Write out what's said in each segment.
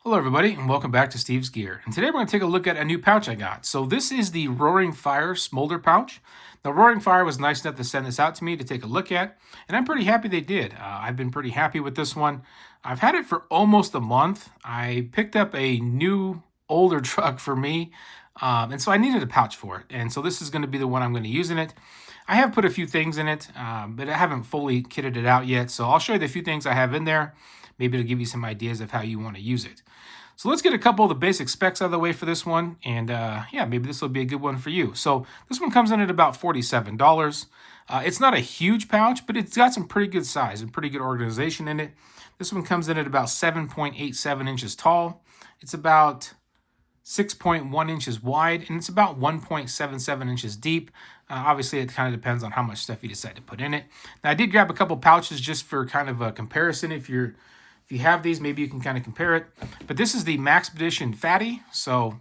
Hello everybody and welcome back to Steve's Gear. And today we're going to take a look at a new pouch I got. So this is the Roaring Fire Smolder pouch. Now Roaring Fire was nice enough to send this out to me to take a look at, and I'm pretty happy they did. I've been pretty happy with this one. I've had it for almost a month. I picked up a new older truck for me, and so I needed a pouch for it. And so this is going to be the one I'm going to use in it. I have put a few things in it, but I haven't fully kitted it out yet. So I'll show you the few things I have in there. Maybe it'll give you some ideas of how you want to use it. So let's get a couple of the basic specs out of the way for this one, and yeah, maybe this will be a good one for you. So this one comes in at about $47. It's not a huge pouch, but it's got some pretty good size and pretty good organization in it. This one comes in at about 7.87 inches tall. It's about 6.1 inches wide, and it's about 1.77 inches deep. Obviously, it kind of depends on how much stuff you decide to put in it. Now, I did grab a couple pouches just for kind of a comparison. If you have these, maybe you can kind of compare it. But this is the Maxpedition Fatty, so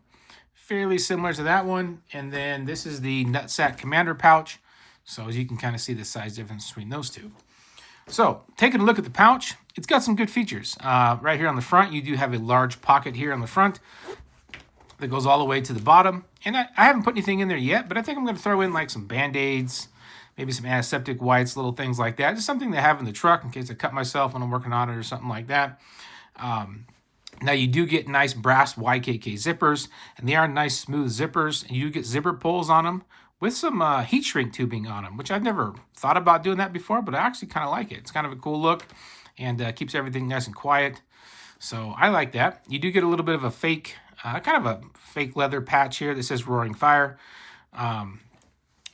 fairly similar to that one. And then this is the Nutsack Commander pouch. So as you can kind of see the size difference between those two. So taking a look at the pouch, it's got some good features. Right here on the front, you do have a large pocket here on the front that goes all the way to the bottom. And I haven't put anything in there yet, but I think I'm going to throw in like some Band-Aids, maybe some antiseptic wipes, little things like that. Just something to have in the truck in case I cut myself when I'm working on it or something like that. Now you do get nice brass YKK zippers, and they are nice smooth zippers. And you do get zipper pulls on them with some heat shrink tubing on them, which I've never thought about doing that before, but I actually kind of like it. It's kind of a cool look and keeps everything nice and quiet. So I like that. You do get a little bit of a fake, kind of a fake leather patch here that says Roaring Fire.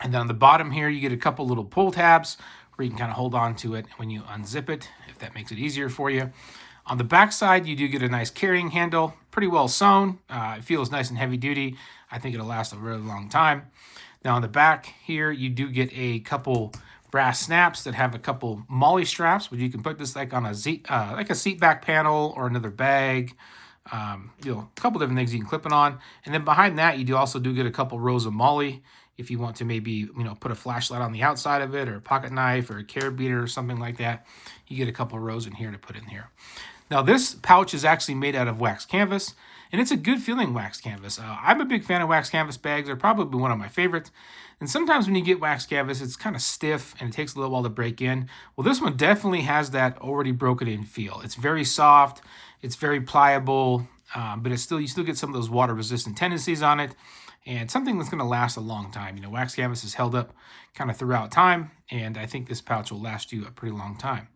And then on the bottom here, you get a couple little pull tabs where you can kind of hold on to it when you unzip it, if that makes it easier for you. On the back side, you do get a nice carrying handle, pretty well sewn. It feels nice and heavy duty. I think it'll last a really long time. Now on the back here, you do get a couple brass snaps that have a couple molly straps, where you can put this like on a seat back panel or another bag. A couple different things you can clip it on. And then behind that, you also get a couple rows of molly if you want to maybe, put a flashlight on the outside of it, or a pocket knife or a carrot beater or something like that. You get a couple rows in here to put in here. Now this pouch is actually made out of wax canvas, and it's a good feeling wax canvas. I'm a big fan of wax canvas bags. They're probably one of my favorites. And sometimes when you get wax canvas, it's kind of stiff and it takes a little while to break in. Well, this one definitely has that already broken in feel. It's very soft, it's very pliable, but you still get some of those water resistant tendencies on it. And something that's going to last a long time. Wax canvas is held up kind of throughout time, and I think this pouch will last you a pretty long time.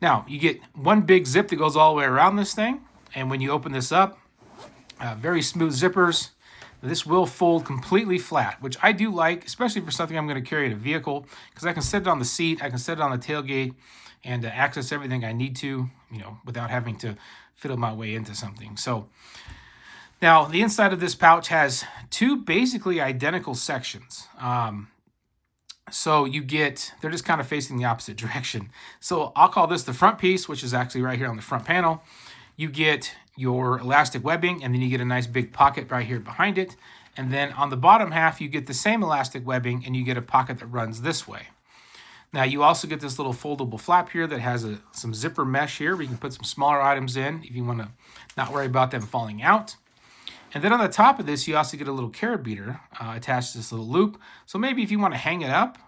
Now, you get one big zip that goes all the way around this thing, and when you open this up, very smooth zippers. This will fold completely flat, which I do like, especially for something I'm going to carry in a vehicle, because I can set it on the seat, I can set it on the tailgate, and access everything I need to, without having to fiddle my way into something. So now, the inside of this pouch has two basically identical sections. So they're just kind of facing the opposite direction. So I'll call this the front piece, which is actually right here on the front panel. You get your elastic webbing, and then you get a nice big pocket right here behind it. And then on the bottom half, you get the same elastic webbing, and you get a pocket that runs this way. Now, you also get this little foldable flap here that has some zipper mesh here where you can put some smaller items in if you want to not worry about them falling out. And then on the top of this, you also get a little carrot beater attached to this little loop. So maybe if you want to hang it up,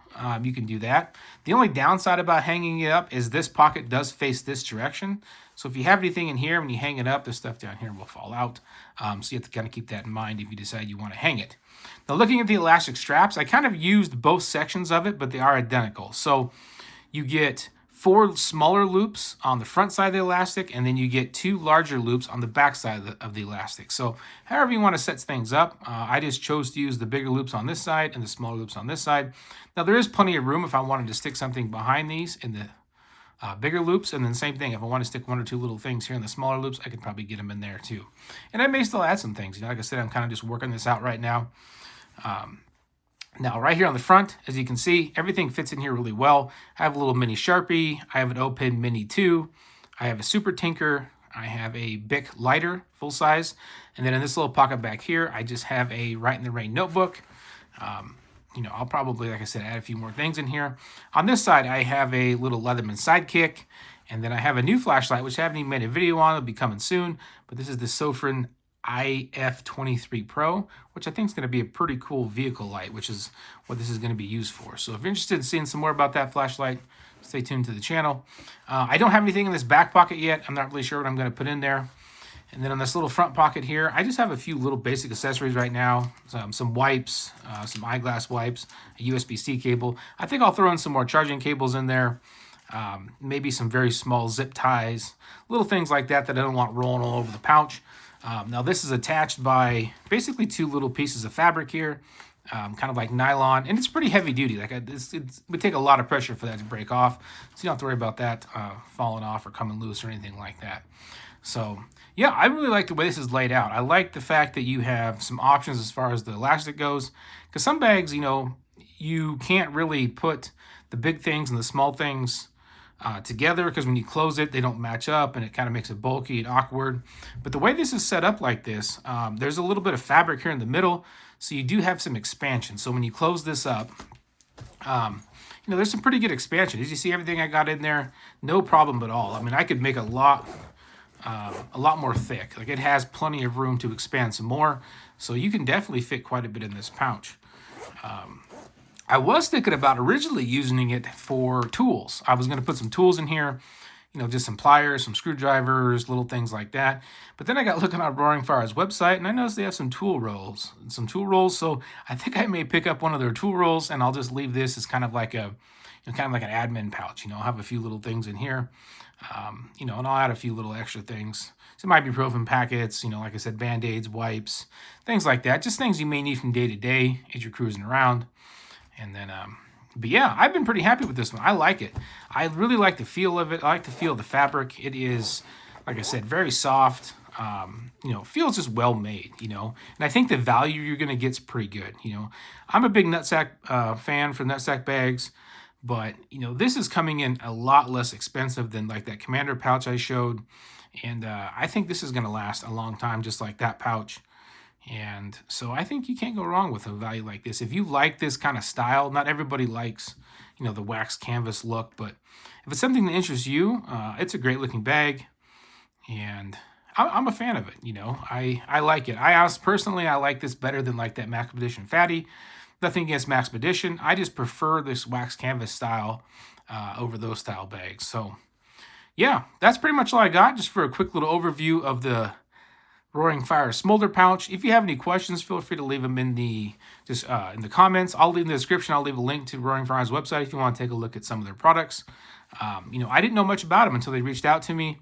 you can do that. The only downside about hanging it up is this pocket does face this direction. So if you have anything in here, when you hang it up, the stuff down here will fall out. So you have to kind of keep that in mind if you decide you want to hang it. Now, looking at the elastic straps, I kind of used both sections of it, but they are identical. So you get 4 smaller loops on the front side of the elastic, and then you get 2 larger loops on the back side of the elastic. So however you want to set things up, I just chose to use the bigger loops on this side and the smaller loops on this side. Now there is plenty of room if I wanted to stick something behind these in the bigger loops, and then same thing, if I want to stick 1 or 2 little things here in the smaller loops, I could probably get them in there too. And I may still add some things. Like I said, I'm kind of just working this out right now. Now, right here on the front, as you can see, everything fits in here really well. I have a little mini Sharpie. I have an O-Pen Mini 2. I have a Super Tinker. I have a Bic lighter, full size. And then in this little pocket back here, I just have a Write in the Rain notebook. I'll probably, like I said, add a few more things in here. On this side, I have a little Leatherman Sidekick. And then I have a new flashlight, which I haven't even made a video on. It'll be coming soon. But this is the Sofrin IF23 Pro, which I think is going to be a pretty cool vehicle light, which is what this is going to be used for. So if you're interested in seeing some more about that flashlight, stay tuned to the channel. I don't have anything in this back pocket yet. I'm not really sure what I'm going to put in there. And then on this little front pocket here, I just have a few little basic accessories right now. Some wipes, some eyeglass wipes, a USB-C cable. I think I'll throw in some more charging cables in there. Maybe some very small zip ties, little things like that that I don't want rolling all over the pouch. Now this is attached by basically two little pieces of fabric here, kind of like nylon, and it's pretty heavy duty. Like it would take a lot of pressure for that to break off, so you don't have to worry about that falling off or coming loose or anything like that. So yeah, I really like the way this is laid out. I like the fact that you have some options as far as the elastic goes, because some bags, you know, you can't really put the big things and the small things together, because when you close it, they don't match up and it kind of makes it bulky and awkward. But the way this is set up like this, there's a little bit of fabric here in the middle, so you do have some expansion. So when you close this up, you know, there's some pretty good expansion. As you see, everything I got in there, no problem at all. I mean, I could make a lot more thick. Like, it has plenty of room to expand some more, so you can definitely fit quite a bit in this pouch. I was thinking about originally using it for tools. I was going to put some tools in here, you know, just some pliers, some screwdrivers, little things like that. But then I got looking on Roaring Fire's website, and I noticed they have some tool rolls. So I think I may pick up one of their tool rolls, and I'll just leave this as kind of like a, you know, kind of like an admin pouch. You know, I'll have a few little things in here, you know, and I'll add a few little extra things. Some ibuprofen packets, you know, like I said, Band-Aids, wipes, things like that. Just things you may need from day to day as you're cruising around. And then, but yeah, I've been pretty happy with this one. I like it. I really like the feel of it. I like the feel of the fabric. It is, like I said, very soft. You know, feels just well made, you know. And I think the value you're going to get is pretty good, you know. I'm a big nutsack fan for nutsack bags, but, you know, this is coming in a lot less expensive than like that Commander pouch I showed. And I think this is going to last a long time, just like that pouch. And so I think you can't go wrong with a value like this. If you like this kind of style, not everybody likes, you know, the wax canvas look, but if it's something that interests you, it's a great looking bag, and I'm a fan of it. You know, I like it. Personally, I like this better than like that Maxpedition Fatty. Nothing against Maxpedition. I just prefer this wax canvas style over those style bags. So yeah, that's pretty much all I got, just for a quick little overview of the Roaring Fire Smolder pouch. If you have any questions, feel free to leave them in the comments. I'll leave in the description. I'll leave a link to Roaring Fire's website if you want to take a look at some of their products. You know, I didn't know much about them until they reached out to me,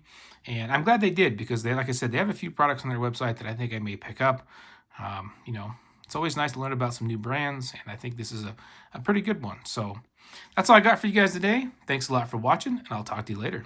and I'm glad they did, because they, like I said, they have a few products on their website that I think I may pick up. You know, it's always nice to learn about some new brands, and I think this is a pretty good one. So that's all I got for you guys today. Thanks a lot for watching, and I'll talk to you later.